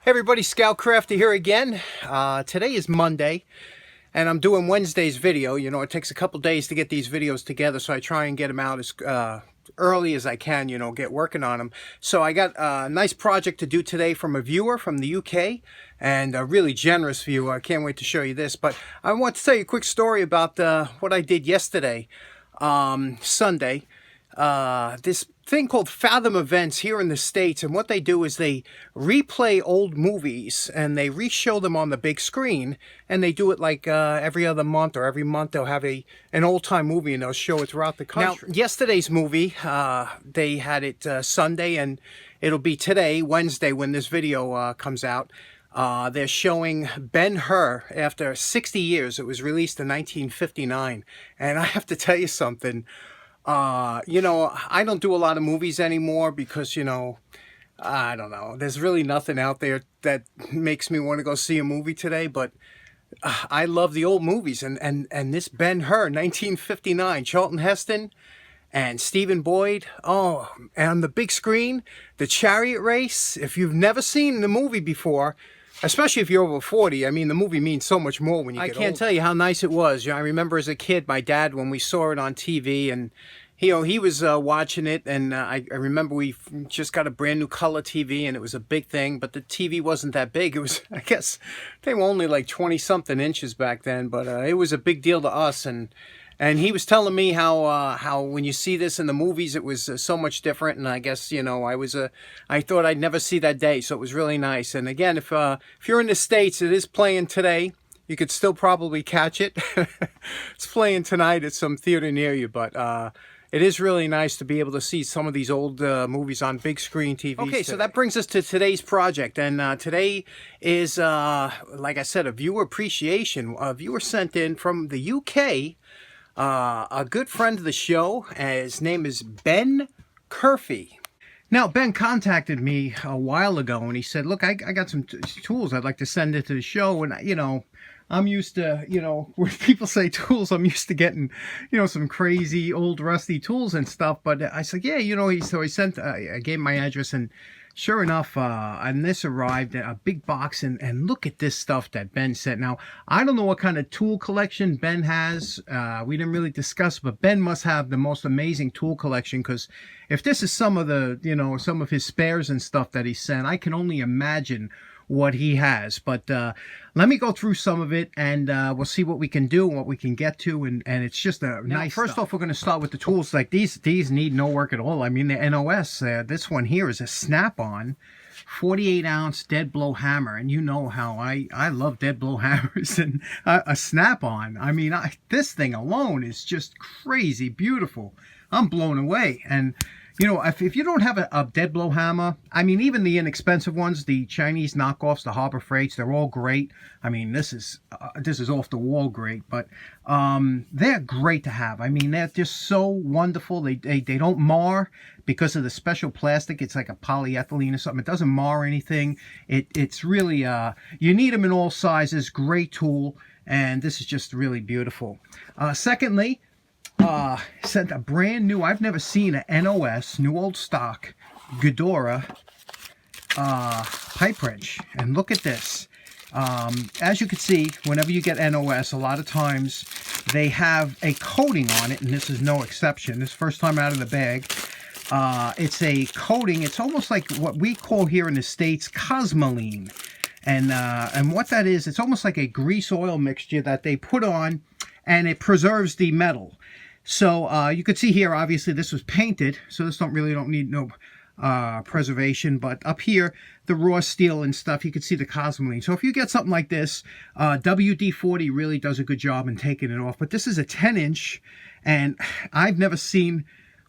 Hey everybody, Scoutcrafter here again. Today is Monday, and I'm doing Wednesday's video. You know, it takes a couple days to get these videos together, so I try and get them out as early as I can, you know, get working on them. So I got a nice project to do today from a viewer from the UK, and a really generous viewer. I can't wait to show you this, but I want to tell you a quick story about what I did yesterday, Sunday. This thing called Fathom events here in the States, and what they do is they replay old movies and they re-show them on the big screen, and they do it like every other month, or every month they'll have an old-time movie and they'll show it throughout the country. Now, yesterday's movie, they had it Sunday, and it'll be today, Wednesday, when this video comes out. They're showing Ben Hur after 60 years. It was released in 1959, and I have to tell you something. You know, I don't do a lot of movies anymore because, you know, I don't know. There's really nothing out there that makes me want to go see a movie today, but I love the old movies. And this Ben Hur, 1959, Charlton Heston and Stephen Boyd. Oh, and on the big screen, the chariot race. If you've never seen the movie before, especially if you're over 40, I mean, the movie means so much more when you get older. I can't tell you how nice it was. You know, I remember as a kid, my dad, when we saw it on TV, and you know, he was watching it, and I remember we just got a brand new color TV, and it was a big thing, but the TV wasn't that big. It was, I guess, they were only like 20-something inches back then, but it was a big deal to us, and he was telling me how when you see this in the movies, it was so much different. And I guess, you know, I thought I'd never see that day, so it was really nice. And again, if you're in the States, it is playing today. You could still probably catch it. It's playing tonight at some theater near you, but it is really nice to be able to see some of these old movies on big screen TVs. Okay, so that brings us to today's project, and today is, like I said, a viewer appreciation. A viewer sent in from the UK. A good friend of the show, his name is Ben Hur. Now, Ben contacted me a while ago, and he said, look, I got some tools I'd like to send into the show, and, you know, I'm used to, you know, when people say tools, I'm used to getting, you know, some crazy old rusty tools and stuff, but I said, yeah, you know, so he sent, I gave him my address, and sure enough, and this arrived at a big box, and look at this stuff that Ben sent. Now, I don't know what kind of tool collection Ben has. We didn't really discuss, but Ben must have the most amazing tool collection, because if this is some of the, you know, some of his spares and stuff that he sent, I can only imagine what he has. But let me go through some of it, and we'll see what we can do and what we can get to, and it's just a nice first stuff. Off, we're going to start with the tools. Like these need no work at all. I mean, the NOS, this one here is a snap-on 48-ounce dead blow hammer, and you know how I love dead blow hammers, and a snap-on, I mean, this thing alone is just crazy beautiful. I'm blown away. And you know, if you don't have a dead blow hammer, I mean, even the inexpensive ones, the Chinese knockoffs, the Harbor Freights, they're all great. I mean, this is off the wall great, but they're great to have. I mean, they're just so wonderful. They don't mar because of the special plastic. It's like a polyethylene or something. It doesn't mar anything. It's really you need them in all sizes. Great tool, and this is just really beautiful. Secondly, sent a brand new, I've never seen an NOS, new old stock, Ghidorah pipe wrench. And look at this. As you can see, whenever you get NOS, a lot of times they have a coating on it, and this is no exception. This first time out of the bag. It's a coating. It's almost like what we call here in the States Cosmoline. And what that is, it's almost like a grease oil mixture that they put on, and it preserves the metal. So you could see here, obviously this was painted, so this don't need no preservation. But up here, the raw steel and stuff, you can see the Cosmoline. So if you get something like this, WD-40 really does a good job in taking it off. But this is a 10-inch, and I've never seen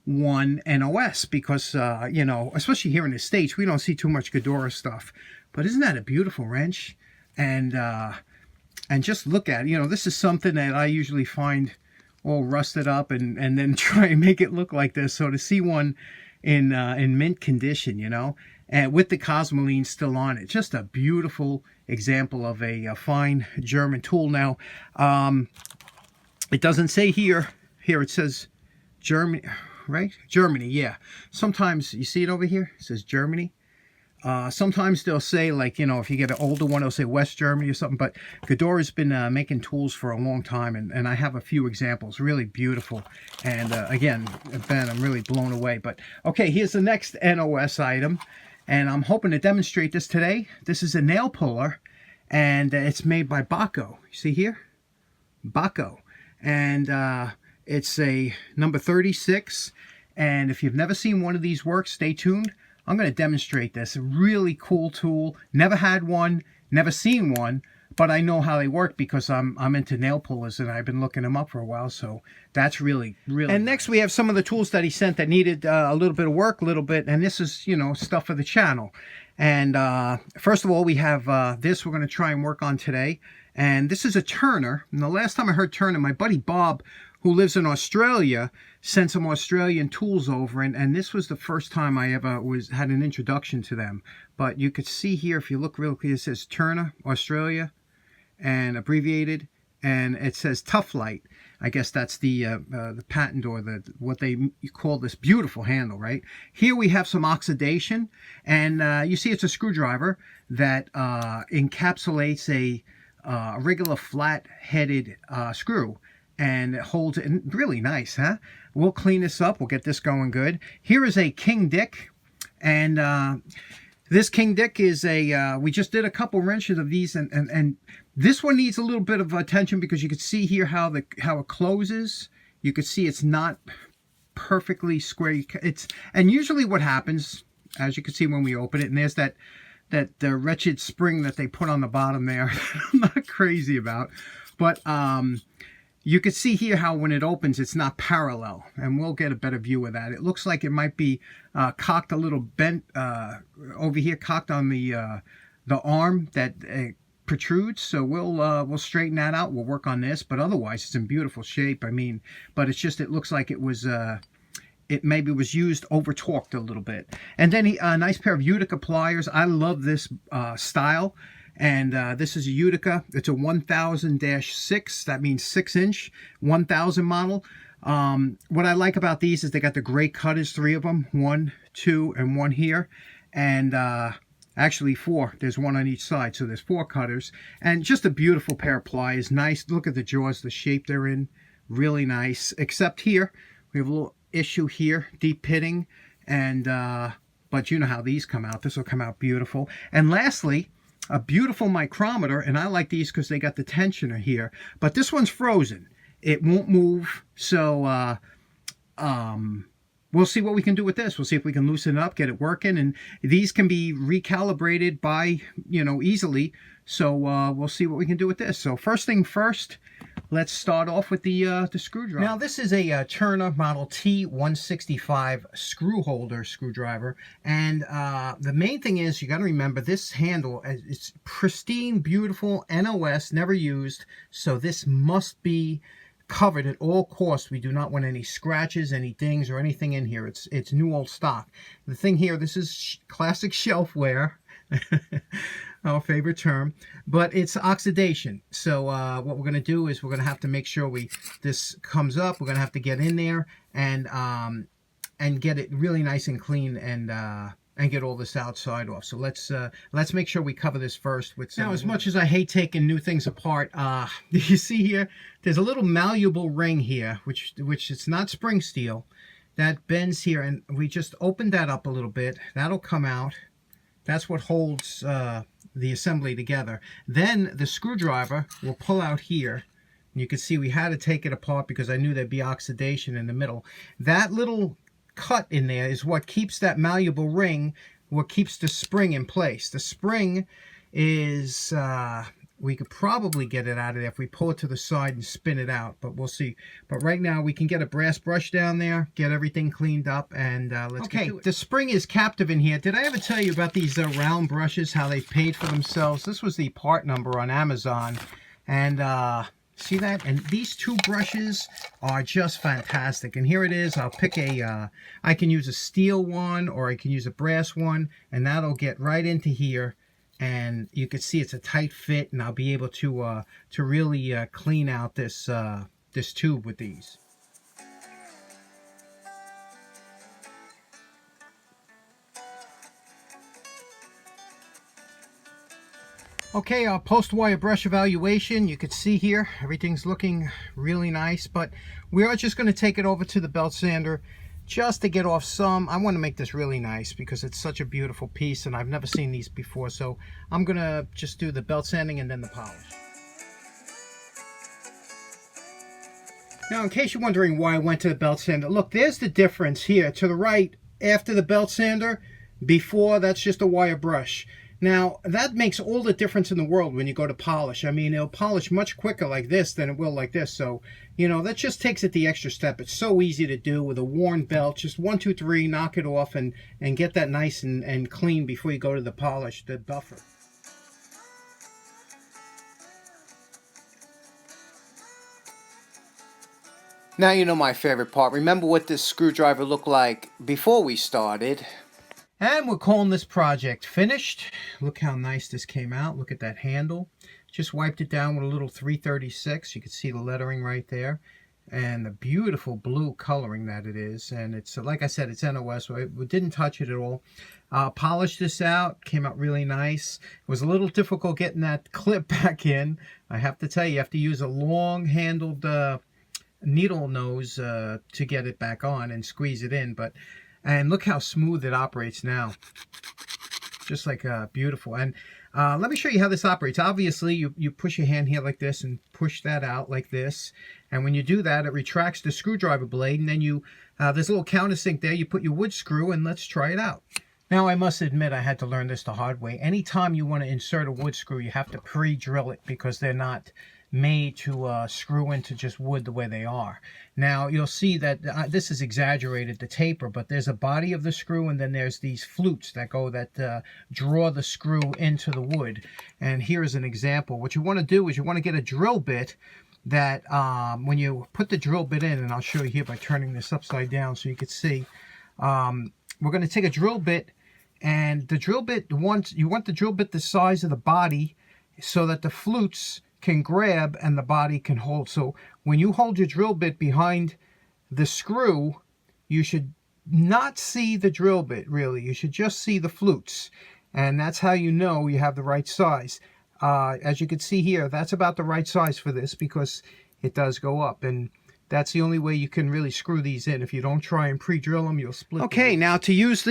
one NOS because, you know, especially here in the States, we don't see too much Ghidorah stuff. But isn't that a beautiful wrench? And just look at it. You know, this is something that I usually find all rusted up and then try and make it look like this. So to see one in mint condition, you know, and with the Cosmoline still on it, just a beautiful example of a fine German tool. Now, it doesn't say here it says Germany, right? Germany, yeah. Sometimes you see it over here, it says Germany. Sometimes they'll say, like, you know, if you get an older one, they'll say West Germany or something. But Ghidorah's been making tools for a long time, and I have a few examples. Really beautiful. And again, Ben, I'm really blown away. But okay, here's the next NOS item, and I'm hoping to demonstrate this today. This is a nail puller, and it's made by Bako. You see here? Bako. And it's a number 36. And if you've never seen one of these work, stay tuned. I'm going to demonstrate this. A really cool tool. Never had one, never seen one, but I know how they work because I'm into nail pullers and I've been looking them up for a while. So that's really nice. And next we have some of the tools that he sent that needed a little bit of work, a little bit, and this is, you know, stuff for the channel. And first of all, we have this we're going to try and work on today. And this is a turner. And the last time I heard turner, my buddy Bob, who lives in Australia, sent some Australian tools over, and this was the first time I ever had an introduction to them. But you could see here, if you look real clear, it says Turner, Australia, and abbreviated, and it says Tough Light. I guess that's the patent or what they call this beautiful handle, right? Here we have some oxidation, and you see it's a screwdriver that encapsulates a regular flat-headed screw. And it holds it really nice, huh? We'll clean this up. We'll get this going good. Here is a King Dick. And this King Dick is a, we just did a couple wrenches of these. And this one needs a little bit of attention because you can see here how it closes. You can see it's not perfectly square. And usually what happens, as you can see when we open it, and there's that wretched spring that they put on the bottom there. I'm not crazy about. But you can see here how when it opens, it's not parallel, and we'll get a better view of that. It looks like it might be cocked a little bent over here, cocked on the arm that protrudes. So we'll straighten that out. We'll work on this, but otherwise it's in beautiful shape. I mean, but it's just, it looks like it was it maybe was used over torqued a little bit. And then a nice pair of Utica pliers. I love this style. And this is a Utica. It's a 1000-6. That means 6-inch, 1000 model. What I like about these is they got the great cutters, 3 of them. 1, 2, and 1 here. And actually 4. There's 1 on each side. So there's 4 cutters. And just a beautiful pair of pliers. Nice. Look at the jaws, the shape they're in. Really nice. Except here, we have a little issue here. Deep pitting. And but you know how these come out. This will come out beautiful. And lastly, a beautiful micrometer, and I like these because they got the tensioner here, but this one's frozen. It won't move, so we'll see what we can do with this. We'll see if we can loosen it up, get it working, and these can be recalibrated by, you know, easily, so we'll see what we can do with this. So first thing first, let's start off with the screwdriver. Now this is a Turner Model T165 screw holder screwdriver, and the main thing is you got to remember this handle. It's pristine, beautiful, NOS, never used, so this must be covered at all costs. We do not want any scratches, any dings, or anything in here. It's new old stock. The thing here, this is classic shelf wear. Our favorite term, but it's oxidation. So what we're going to do is we're going to have to make sure this comes up. We're going to have to get in there and get it really nice and clean and get all this outside off. So let's make sure we cover this first with some. Now, as much as I hate taking new things apart, you see here, there's a little malleable ring here, which it's not spring steel, that bends here, and we just opened that up a little bit. That'll come out. That's what holds the assembly together. Then the screwdriver will pull out here. And you can see we had to take it apart because I knew there'd be oxidation in the middle. That little cut in there is what keeps that malleable ring, what keeps the spring in place. The spring is, we could probably get it out of there if we pull it to the side and spin it out, but we'll see. But right now we can get a brass brush down there, get everything cleaned up, and let's get to it. The spring is captive in here. Did I ever tell you about these round brushes, how they paid for themselves? This was the part number on Amazon, and see that? And these 2 brushes are just fantastic. And here it is. I'll pick I can use a steel one or I can use a brass one, and that'll get right into here. And you can see it's a tight fit, and I'll be able to really clean out this tube with these. Okay, post-wire brush evaluation. You could see here, everything's looking really nice, but we are just going to take it over to the belt sander just to get off some. I want to make this really nice because it's such a beautiful piece and I've never seen these before, so I'm going to just do the belt sanding and then the polish. Now, in case you're wondering why I went to the belt sander, look, there's the difference here. To the right, after the belt sander, before, that's just a wire brush. Now, that makes all the difference in the world when you go to polish. I mean, it'll polish much quicker like this than it will like this. So, you know, that just takes it the extra step. It's so easy to do with a worn belt. Just 1, 2, 3, knock it off and get that nice and clean before you go to the polish, the buffer. Now you know my favorite part. Remember what this screwdriver looked like before we started. And we're calling this project finished. Look how nice this came out. Look at that handle. Just wiped it down with a little 336. You can see the lettering right there. And the beautiful blue coloring that it is. And it's, like I said, it's NOS, so we didn't touch it at all. Polished this out. Came out really nice. It was a little difficult getting that clip back in. I have to tell you, you have to use a long-handled needle nose to get it back on and squeeze it in. And look how smooth it operates now. Just like beautiful. And let me show you how this operates. Obviously, you push your hand here like this and push that out like this. And when you do that, it retracts the screwdriver blade. And then there's a little countersink there. You put your wood screw and let's try it out. Now, I must admit, I had to learn this the hard way. Anytime you want to insert a wood screw, you have to pre-drill it because they're not made to screw into just wood the way they are. Now you'll see that this is exaggerated, the taper, but there's a body of the screw and then there's these flutes that draw the screw into the wood. And here's an example. What you want to do is you want to get a drill bit that when you put the drill bit in, and I'll show you here by turning this upside down so you can see, we're going to take a drill bit, and the drill bit, you want the drill bit the size of the body so that the flutes can grab and the body can hold. So when you hold your drill bit behind the screw, you should not see the drill bit really. You should just see the flutes, and that's how you know you have the right size. As you can see here, that's about the right size for this because it does go up, and that's the only way you can really screw these in. If you don't try and pre-drill them, you'll split. Okay, now to use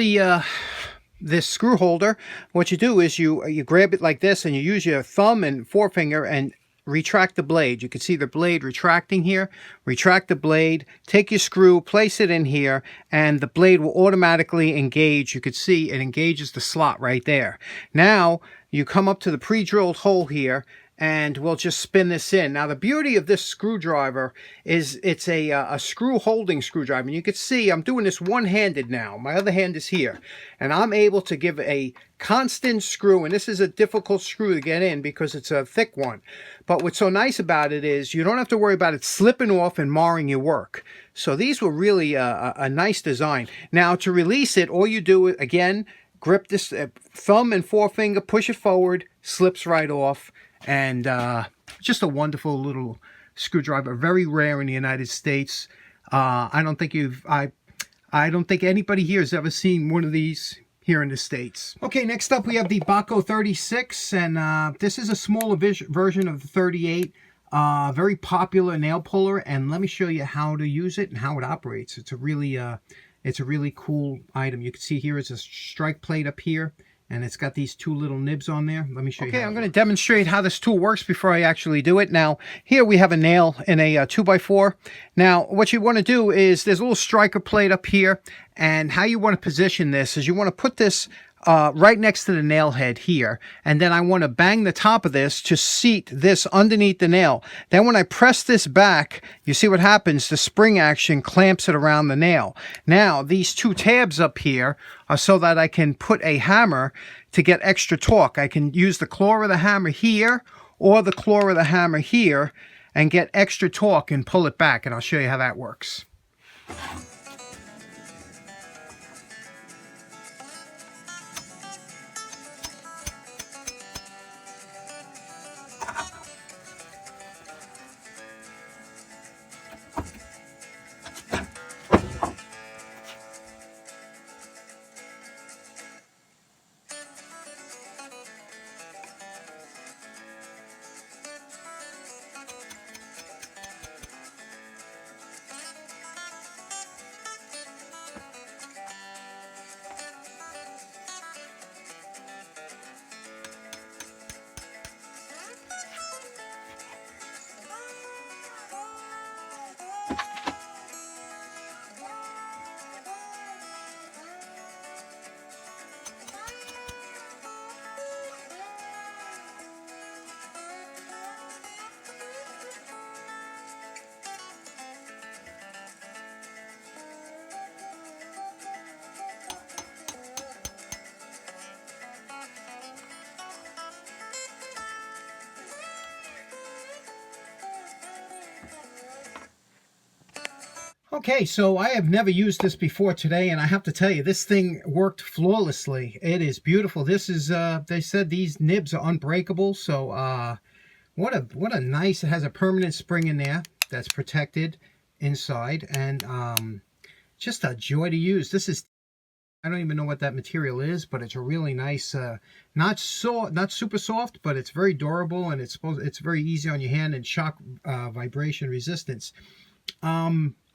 this screw holder, what you do is you grab it like this and you use your thumb and forefinger and retract the blade. You can see the blade retracting here. Retract the blade, take your screw, place it in here, and the blade will automatically engage. You can see it engages the slot right there. Now you come up to the pre-drilled hole here and we'll just spin this in. Now the beauty of this screwdriver is it's a screw holding screwdriver. And you can see I'm doing this one-handed now. My other hand is here. And I'm able to give a constant screw, and this is a difficult screw to get in because it's a thick one. But what's so nice about it is you don't have to worry about it slipping off and marring your work. So these were really a nice design. Now to release it, all you do, again, grip this thumb and forefinger, push it forward, slips right off. And just a wonderful little screwdriver, very rare in the United States. I don't think anybody here has ever seen one of these here in the States. Okay, next up we have the Bako 36, and this is a smaller version of the 38. Very popular nail puller, and let me show you how to use it and how it operates. It's a really cool item. You can see here is a strike plate up here. And it's got these two little nibs on there. Let me show you. Okay, I'm going to demonstrate how this tool works before I actually do it. Now, here we have a nail in a 2x4. Now, what you want to do is there's a little striker plate up here. And how you want to position this is you want to put this right next to the nail head here. And then I want to bang the top of this to seat this underneath the nail. Then when I press this back, you see what happens? The spring action clamps it around the nail. Now, these two tabs up here are so that I can put a hammer to get extra torque. I can use the claw of the hammer here or the claw of the hammer here and get extra torque and pull it back. And I'll show you how that works. Okay, so I have never used this before today, and I have to tell you, this thing worked flawlessly. It is beautiful. This is, they said these nibs are unbreakable, so what a nice, it has a permanent spring in there that's protected inside, and just a joy to use. This is, I don't even know what that material is, but it's a really nice, not super soft, but it's very durable, and it's very easy on your hand, and shock vibration resistance.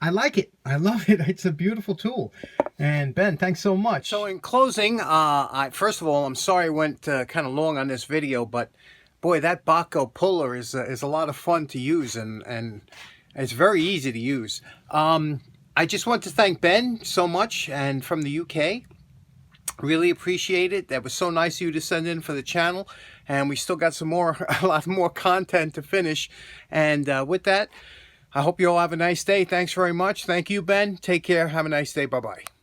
I like it. I love it. It's a beautiful tool. And Ben, thanks so much. So in closing, first of all, I'm sorry I went kind of long on this video, but boy, that Bako puller is a lot of fun to use, and it's very easy to use. I just want to thank Ben so much, and from the UK. Really appreciate it. That was so nice of you to send in for the channel, and we still got a lot more content to finish. And with that, I hope you all have a nice day. Thanks very much. Thank you, Ben. Take care. Have a nice day. Bye-bye.